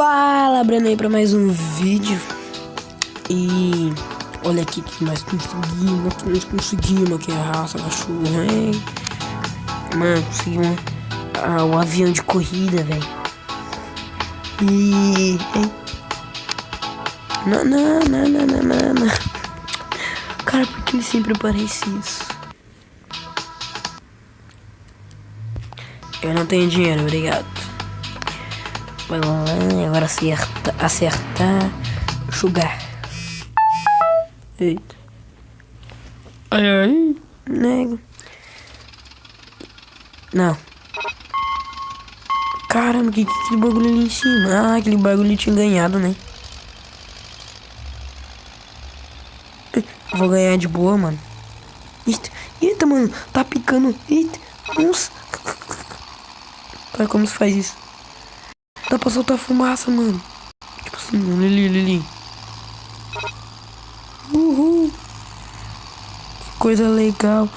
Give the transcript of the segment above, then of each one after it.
Fala, Breno aí pra mais um vídeo. E olha aqui que nós conseguimos aqui a raça cachorro, hein? Mano, conseguimos o avião de corrida, velho. E não. Cara, por que sempre parece isso? Eu não tenho dinheiro, obrigado. Vai lá, agora acertar, jogar. Eita. Ai, nego. Não. Caramba, que aquele bagulho ali em cima? Ah, aquele bagulho tinha ganhado, né? Vou ganhar de boa, mano. Eita, mano, tá picando. Eita, nossa. Cara, como se faz isso? Dá pra soltar fumaça, mano. Tipo assim, Lili. Uhul. Que coisa legal.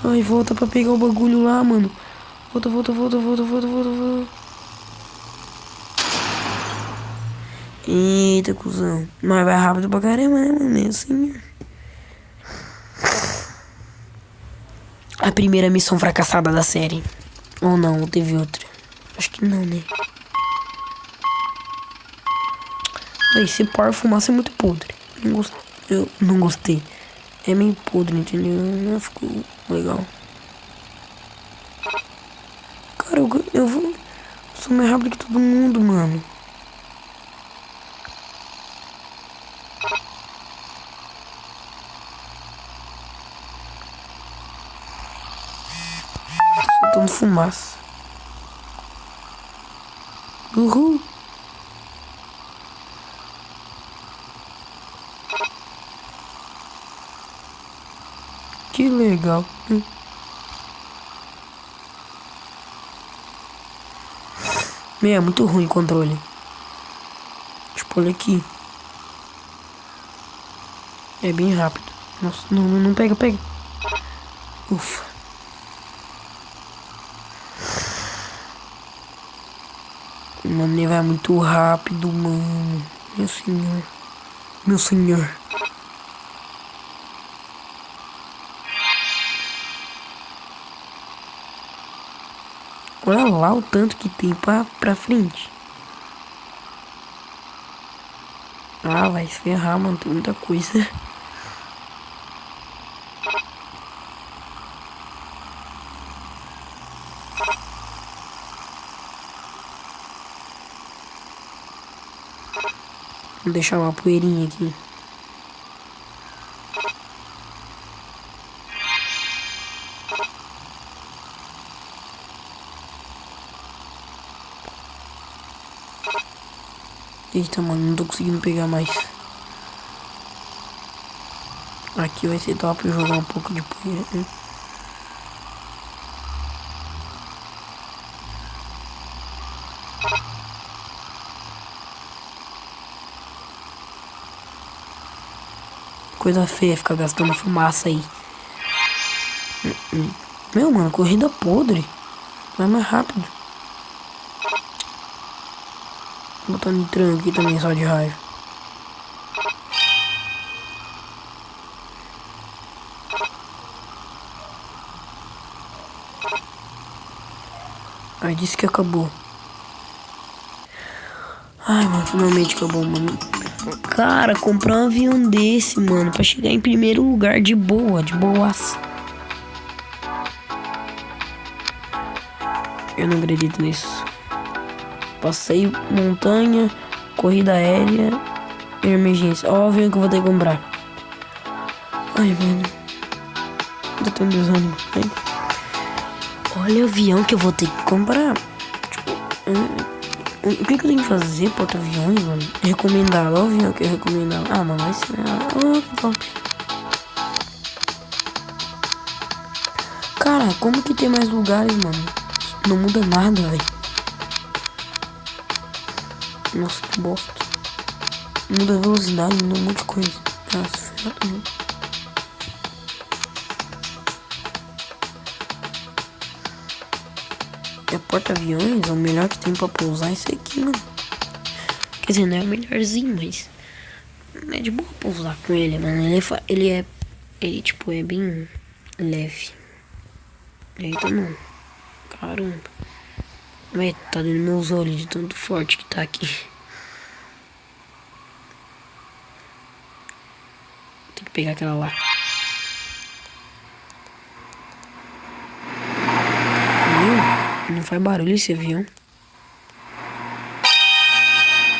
Ai, volta pra pegar o bagulho lá, mano. Volta. Eita, cuzão. Mas vai rápido pra caramba, né, mano? É assim. A primeira missão fracassada da série. Ou não, ou teve outra. Acho que não, né? Esse par fumaça é muito podre. Eu não gostei. É meio podre, entendeu? Não ficou legal. Cara, eu sou mais rápido que todo mundo, mano. Tô soltando fumaça. Uhul. Que legal. Meu, é muito ruim o controle. Tipo, olha aqui. É bem rápido. Nossa, não pega. Ufa. Mano, ele vai muito rápido, mano. Meu senhor. Olha lá o tanto que tem pra frente. Ah, vai se ferrar, mano. Tem muita coisa. Vou deixar uma poeirinha aqui. Eita, mano, não tô conseguindo pegar mais. Aqui vai ser top eu jogar um pouco de poeira, né? Coisa feia ficar gastando fumaça aí. Meu, mano, corrida podre. Vai mais rápido. Vou botar nitro aqui também, só de raiva. Aí disse que acabou. Ai, mano, finalmente acabou, mano. Cara, comprar um avião desse, mano, pra chegar em primeiro lugar de boas. Eu não acredito nisso. Passeio, montanha, corrida aérea, emergência. Ó, o avião que eu vou ter que comprar. Ai, mano. Eu tô desânimo. Olha o avião que eu vou ter que comprar. Tipo, o que eu tenho que fazer para outro aviões, mano? Recomendar. Olha o avião que eu recomendar. Ah, mano, vai ser. Oh, que top. Cara, como que tem mais lugares, mano? Não muda nada, velho. Nossa, que bosta. Muda a velocidade, muda um monte de coisa. Nossa, ferrado, mano. é porta-aviões, é o melhor que tem pra pousar é esse aqui, mano. Quer dizer, não é o melhorzinho, mas é de boa pousar com ele, mano. Ele tipo, é bem leve. Eita, mano. Caramba. Vai, tá dando meus olhos de tanto forte que tá aqui. Tem que pegar aquela lá. Não faz barulho esse avião.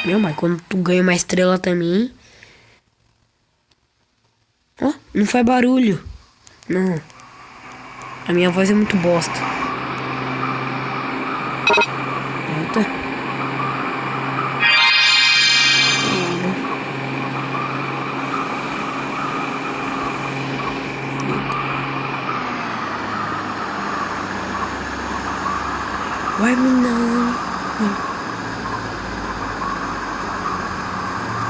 Meu, mas quando tu ganha uma estrela também... Ó, não faz barulho. Não. A minha voz é muito bosta. Eita. Vai, não.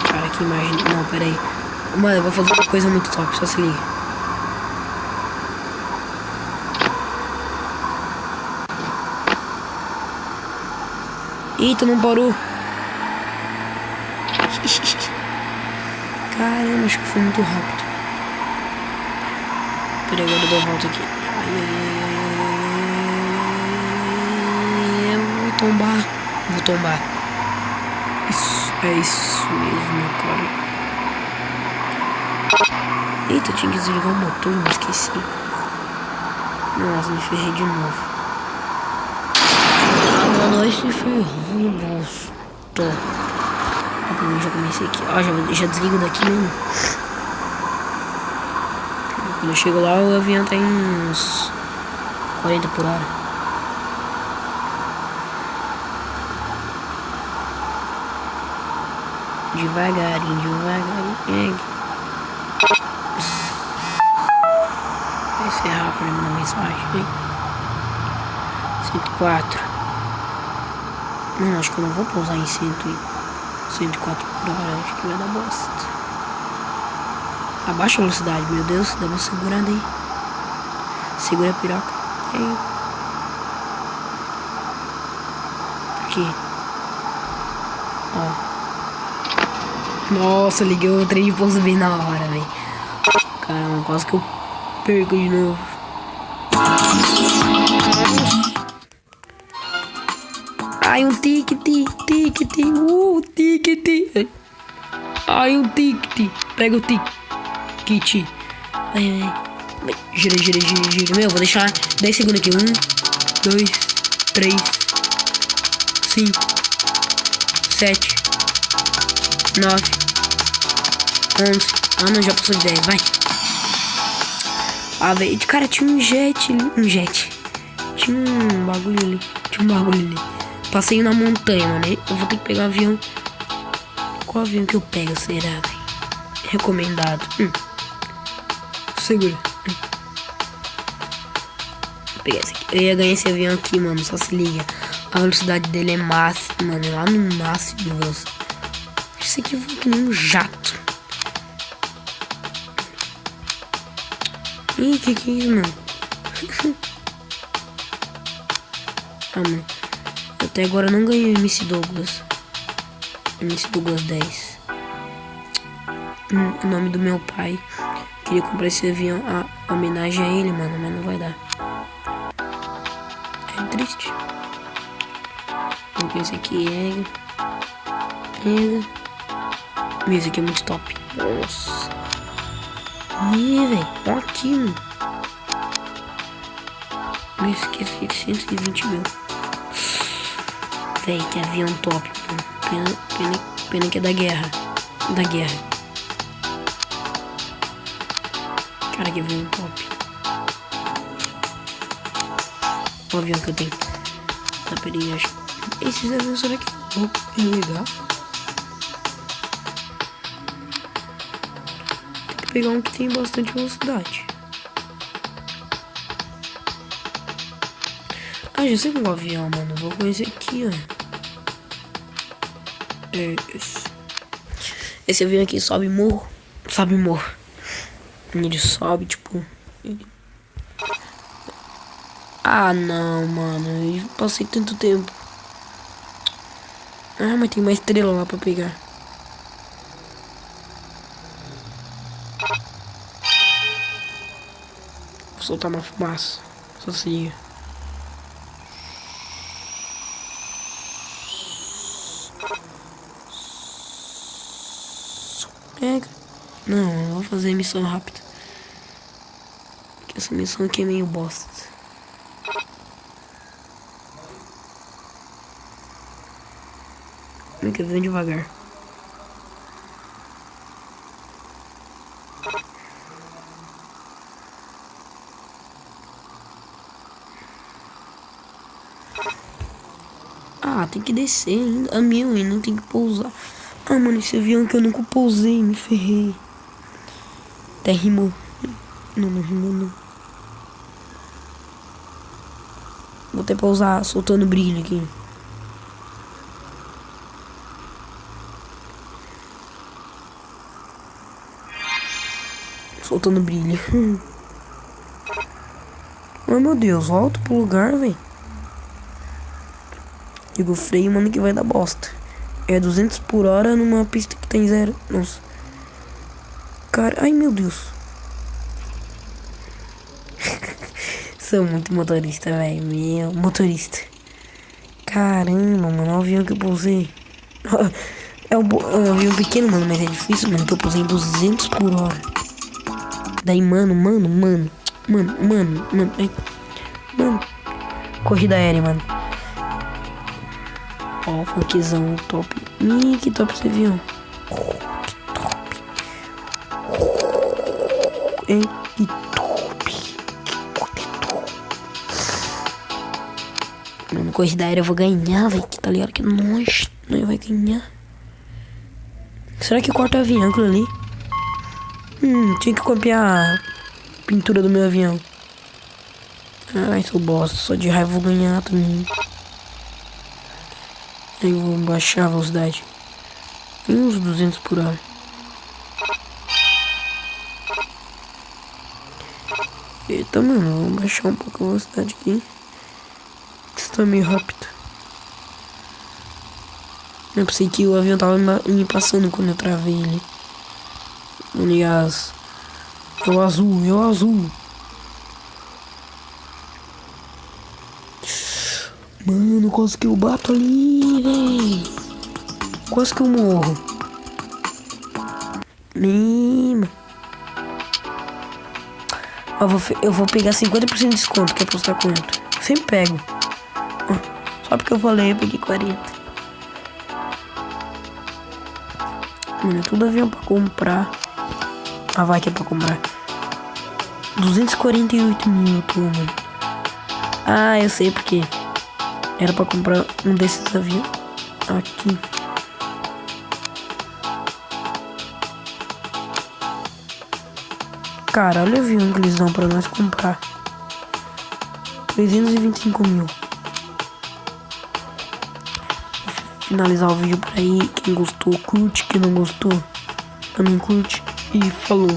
Cara, que imagem. Não, pera aí. Mano, eu vou fazer uma coisa muito top, só se liga. Eita, não parou. Caramba, acho que foi muito rápido. Pera aí, agora eu dou a volta aqui. Vou tombar. Isso, é isso mesmo, cara. Eita, eu tinha que desligar o motor, mas esqueci. Nossa, me ferrei de novo. Ah, mano, esse ferrou, bolso. Tô. Já comecei aqui. Ó, já desligo daqui mesmo. Quando eu chego lá, o avião tá em uns 40 por hora. Devagarinho. Vai encerrar pra mim na mensagem, hein? 104. Não, acho que eu não vou pousar em 104 por hora. Acho que vai dar bosta. Abaixa a velocidade, meu Deus. Dá uma segurada aí. Segura a piroca. Aí. Aqui. Ó. Nossa, liguei o trem de pouso bem na hora, velho. Caramba, quase que eu perco de novo. Ai, um ticket. Ticket. Ai, um ticket. Pega o ticket. Vai. Gira. Meu, vou deixar 10 segundos aqui. 1, 2, 3, 5, 7, 9, 11. Ah, não, já passou de 10, vai. Ah, velho, cara, tinha um jet ali. Tinha um bagulho ali. Passeio na montanha, mano. Eu vou ter que pegar um avião. Qual avião que eu pego, será, velho? Recomendado. Segura. Vou pegar esse aqui. Eu ia ganhar esse avião aqui, mano. Só se liga. A velocidade dele é máxima, mano. Lá no máximo de velocidade. Esse aqui voa que nem um jato. Ih, que é isso, mano? Ah, mano. Até agora eu não ganhei o MC Douglas. MC Douglas 10. O nome do meu pai. Queria comprar esse avião a homenagem a ele, mano, mas não vai dar. É triste. Vou ver esse aqui, Meu, esse aqui é muito top. Nossa. Velho, olha aqui, mano. Esse aqui é 620 mil. Véi, que avião top, mano. Pena que é da guerra. Cara, que avião top. O avião que eu tenho. Tá, peraí, acho. Esses aviões, será que é legal? Tem que pegar um que tem bastante velocidade. Ah, já sei qual avião, mano. Vou conhecer aqui, ó. Esse avião aqui sobe morro. Ele sobe, tipo... Ah, não, mano. Eu passei tanto tempo. Ah, mas tem uma estrela lá pra pegar. Vou soltar uma fumaça. Só se liga. Pega. Não, eu vou fazer a missão rápida. Porque essa missão aqui é meio bosta. Não quero ver devagar. Ah, tem que descer ainda. A minha ainda tem que pousar. Ah, mano, esse avião que eu nunca pousei, me ferrei. Até rimou. Não, não rimou não. Vou até pousar soltando brilho aqui. Soltando brilho. Ai meu Deus, volta pro lugar, velho. Digo freio, mano, que vai dar bosta. É 200 por hora numa pista que tem zero. Nossa. Cara, ai meu Deus. Sou muito motorista, velho. Meu, motorista. Caramba, mano, o avião que eu pousei. É um avião pequeno, mano, mas é difícil, mano, que eu pousei em 200 por hora. Daí, mano. Ai, mano. Corrida aérea, mano. Ó, funkzão top. Ih, que top esse avião. Que top. Ei, que top. Mano, corrida aérea eu vou ganhar, velho. Que tá ligado que nós vai ganhar. Será que corta o avião aquilo ali? Tinha que copiar a pintura do meu avião. Ai, sou bosta. Só de raiva vou ganhar também. Aí eu vou baixar a velocidade. Uns 200 por hora. Eita, mano, vamos baixar um pouco a velocidade aqui. Isso tá meio rápido. Eu pensei que o avião tava me passando quando eu travei ele. Aliás, é o azul. Mano, quase que eu bato ali, véi. Quase que eu morro. Mima. Eu vou pegar 50% de desconto, que é postar quanto? Sempre pego. Só porque eu falei, eu peguei 40. Mano, tudo avião pra comprar. Ah, vai que é pra comprar. 248 mil, mano. Ah, eu sei porque. Era pra comprar um desses aviões. Aqui. Cara, olha o avião que eles dão pra nós comprar. 325 mil. Vou finalizar o vídeo por aí. Quem gostou, curte. Quem não gostou, também curte. E falou.